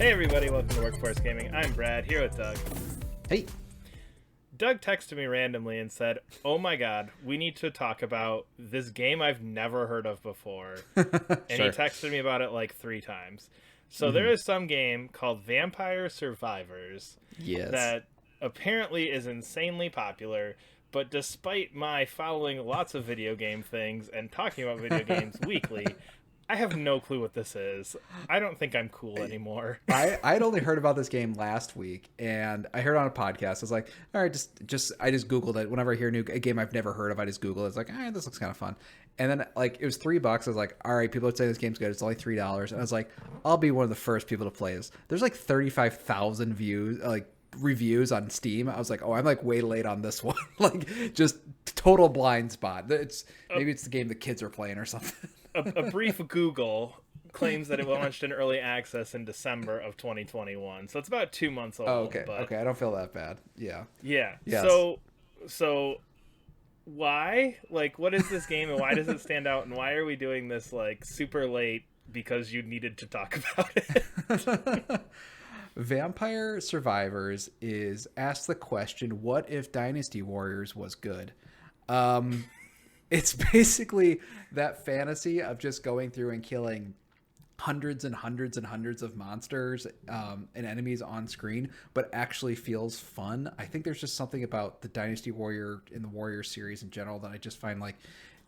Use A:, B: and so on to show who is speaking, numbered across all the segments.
A: Hey everybody, welcome to Workforce Gaming. I'm Brad, here with Doug.
B: Hey.
A: Doug texted me randomly and said, "Oh my god, we need to talk about this game I've never heard of before." And he texted me about it like 3 times. So there is some game called Vampire Survivors that apparently is insanely popular, but despite my following lots of video game things and talking about video games weekly, I have no clue what this is. I don't think I'm cool anymore.
B: I'd only heard about this game last week, and I heard it on a podcast. I was like, all right, I just Googled it. Whenever I hear a game I've never heard of, I just Google it. It's like, all right, this looks kind of fun. And then like it was $3. I was like, all right, people are saying this game's good. It's only $3. And I was like, I'll be one of the first people to play this. There's like 35,000 views, like reviews on Steam. I was like, oh, I'm like way late on this one. Like just total blind spot. Maybe it's the game the kids are playing or something.
A: A brief Google claims that it launched in early access in December of 2021, so it's about 2 months old.
B: Oh, okay. Okay, I don't feel that bad. Yeah.
A: Yeah.
B: Yes.
A: So why? Like, what is this game, and why does it stand out, and why are we doing this like super late because you needed to talk about it?
B: Vampire Survivors is ask the question, what if Dynasty Warriors was good? It's basically that fantasy of just going through and killing hundreds and hundreds and hundreds of monsters and enemies on screen, but actually feels fun. I think there's just something about the Dynasty Warrior in the Warrior series in general that I just find like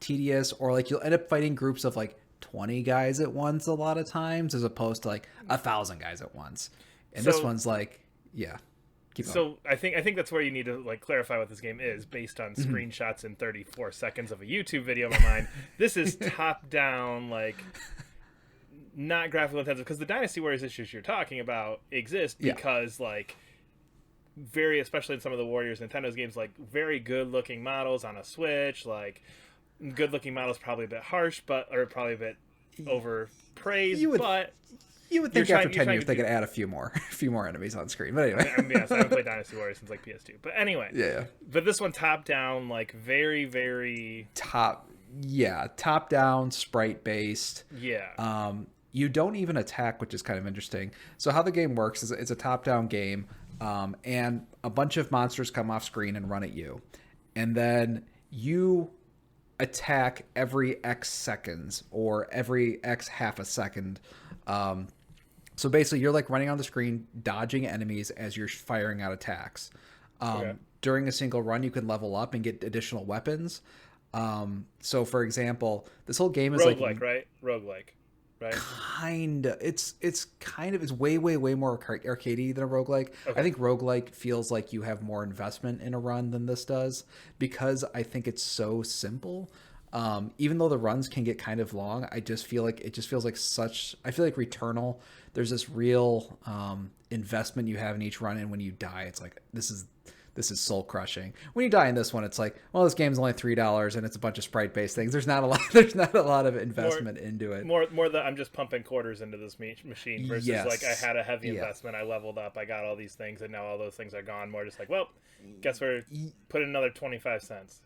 B: tedious, or like you'll end up fighting groups of like 20 guys at once a lot of times as opposed to like 1,000 guys at once. And this one's like, yeah.
A: So I think that's where you need to like clarify what this game is based on screenshots in 34 seconds of a YouTube video in my mind. This is top down, like not graphical intensive, because the Dynasty Warriors issues you're talking about exist because like especially in some of the Warriors Nintendo's games, like very good looking models on a Switch, like good looking models probably a bit harsh, or probably a bit overpraised, but
B: you would think after 10 years they could add a few more enemies on screen. But anyway.
A: I mean, yes, I haven't played Dynasty Warriors since like PS2. But anyway.
B: Yeah.
A: But this one top down, like very, very
B: top down, sprite based.
A: Yeah.
B: You don't even attack, which is kind of interesting. So how the game works is it's a top down game, and a bunch of monsters come off screen and run at you. And then you attack every X seconds or every X half a second. So basically you're like running on the screen, dodging enemies as you're firing out attacks. During a single run, you can level up and get additional weapons. So for example, this whole game is
A: roguelike, right? Roguelike, right?
B: Kinda. It's way more arcadey than a roguelike. Okay. I think roguelike feels like you have more investment in a run than this does, because I think it's so simple. Even though the runs can get kind of long, I just feel like I feel like Returnal, there's this real investment you have in each run, and when you die, it's like this is soul crushing. When you die in this one, it's like, well, this game's only $3 and it's a bunch of sprite based things. There's not a lot of investment into it.
A: More that I'm just pumping quarters into this machine versus like I had a heavy investment, I leveled up, I got all these things, and now all those things are gone. More just like, well, guess we're put in another 25 cents.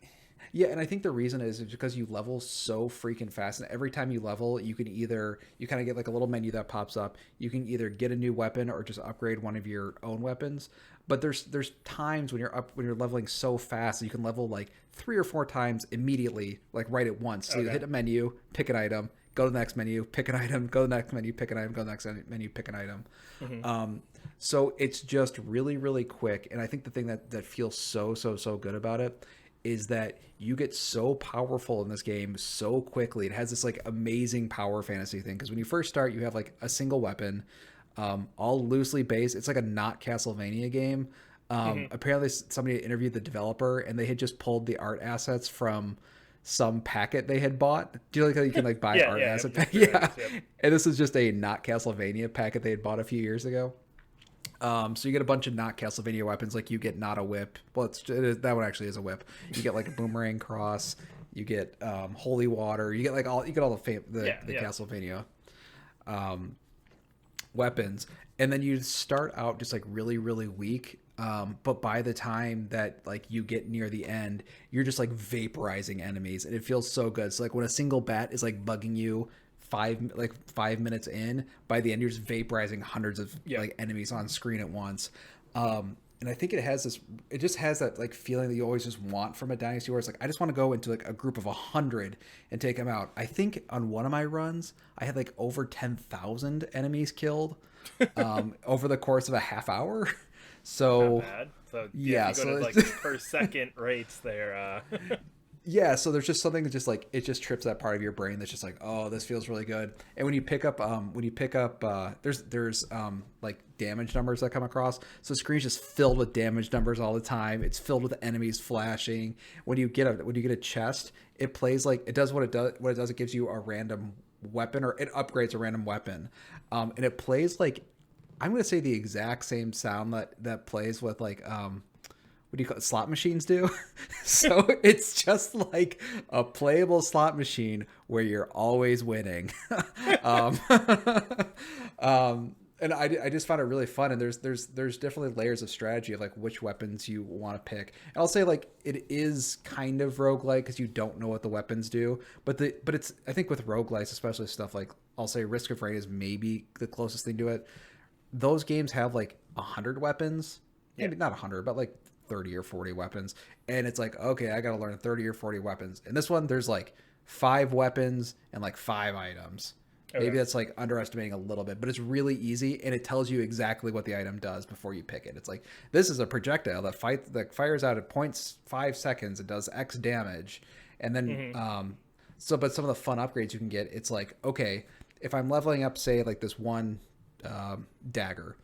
B: Yeah, and I think the reason is because you level so freaking fast, and every time you level, you kind of get like a little menu that pops up. You can either get a new weapon or just upgrade one of your own weapons. But there's times when you're leveling so fast that you can level like 3 or 4 times immediately, like right at once. So you hit a menu, pick an item, go to the next menu, pick an item, go to the next menu, pick an item, go to the next menu, pick an item. Mm-hmm. So it's just really, really quick. And I think the thing that feels so good about it is that you get so powerful in this game so quickly. It has this like amazing power fantasy thing, because when you first start, you have like a single weapon, all loosely based. It's like a not Castlevania game. Apparently somebody interviewed the developer, and they had just pulled the art assets from some packet they had bought. Do you like how you can like buy art asset pack? Yeah. And this is just a not Castlevania packet they had bought a few years ago. So you get a bunch of not Castlevania weapons, like you get not a whip. Well, that one actually is a whip. You get like a boomerang cross. You get holy water. You get like all the Castlevania weapons, and then you start out just like really, really weak. But by the time that like you get near the end, you're just like vaporizing enemies, and it feels so good. So like when a single bat is like bugging you 5 minutes in, by the end you're just vaporizing hundreds of like enemies on screen at once. And I think it just has that like feeling that you always just want from a Dynasty Warriors. Like, I just want to go into like a group of 100 and take them out. I think on one of my runs, I had like over 10,000 enemies killed over the course of a half hour. So,
A: not bad. So yeah, so to, like per second rates there.
B: Yeah, so there's just something that just like it just trips that part of your brain that's just like, oh, this feels really good. And when you pick up there's like damage numbers that come across. So the screen's just filled with damage numbers all the time. It's filled with enemies flashing. When you get a chest, it plays like it does what it does. It gives you a random weapon, or it upgrades a random weapon. And it plays like, I'm gonna say the exact same sound that plays with like what do you call it? Slot machines do. So it's just like a playable slot machine where you're always winning. And I just found it really fun. And there's definitely layers of strategy of like which weapons you want to pick. And I'll say like it is kind of roguelike because you don't know what the weapons do. But it's, I think with roguelikes, especially stuff like, I'll say Risk of Rain is maybe the closest thing to it. Those games have like 100 weapons. Maybe not 100, but like 30 or 40 weapons, and it's like, okay, I gotta learn 30 or 40 weapons. In this one, there's like 5 weapons and like 5 items. Okay. Maybe that's like underestimating a little bit, but it's really easy, and it tells you exactly what the item does before you pick it. It's like, this is a projectile that fires out at 0.5 seconds. It does X damage, and then but some of the fun upgrades you can get, it's like, okay, if I'm leveling up, say like this one dagger,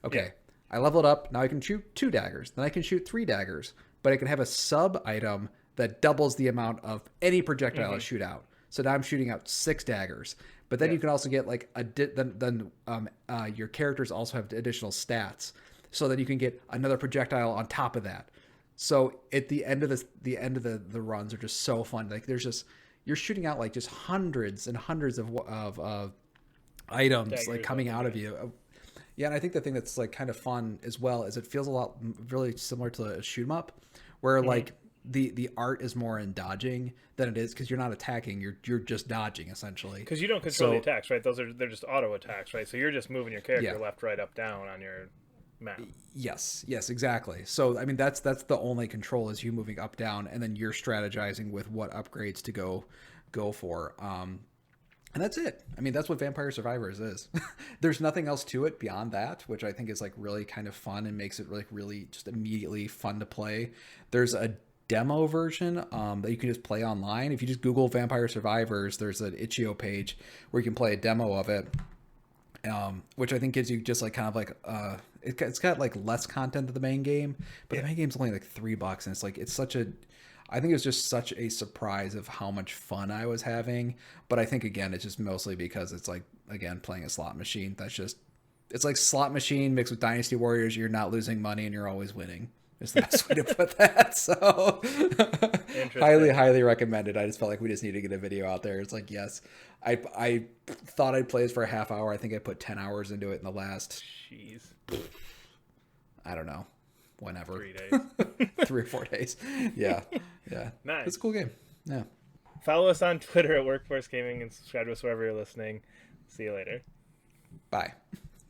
B: okay. I leveled up. Now I can shoot 2 daggers. Then I can shoot 3 daggers. But I can have a sub item that doubles the amount of any projectile I shoot out. So now I'm shooting out 6 daggers. But then you can also get like your characters also have additional stats, so that you can get another projectile on top of that. So at the end of the runs are just so fun. Like you're shooting out like just hundreds and hundreds of items daggers, like coming out of you. Yeah, and I think the thing that's like kind of fun as well is it feels a lot really similar to a shoot 'em up, where like the art is more in dodging than it is, because you're not attacking, you're just dodging essentially.
A: Because you don't control the attacks, right? They're just auto attacks, right? So you're just moving your character left, right, up, down on your map.
B: Yes, exactly. So I mean that's the only control, is you moving up, down, and then you're strategizing with what upgrades to go for. And that's it. I mean, that's what Vampire Survivors is. There's nothing else to it beyond that, which I think is like really kind of fun and makes it like really just immediately fun to play. There's a demo version that you can just play online. If you just Google Vampire Survivors, there's an itch.io page where you can play a demo of it, which I think gives you just like kind of like it's got like less content than the main game, but the main game's only like $3, and it's like I think it was just such a surprise of how much fun I was having. But I think, again, it's just mostly because it's like, again, playing a slot machine. It's like slot machine mixed with Dynasty Warriors. You're not losing money and you're always winning. Is the best way to put that. So highly recommended. I just felt like we just need to get a video out there. It's like, yes, I thought I'd play this for a half hour. I think I put 10 hours into it in the last, I don't know. Whenever
A: 3 days
B: 3 or 4 days. Yeah
A: Nice.
B: It's a cool game. Yeah,
A: follow us on Twitter at Workforce Gaming and subscribe to us wherever you're listening. See you later.
B: Bye.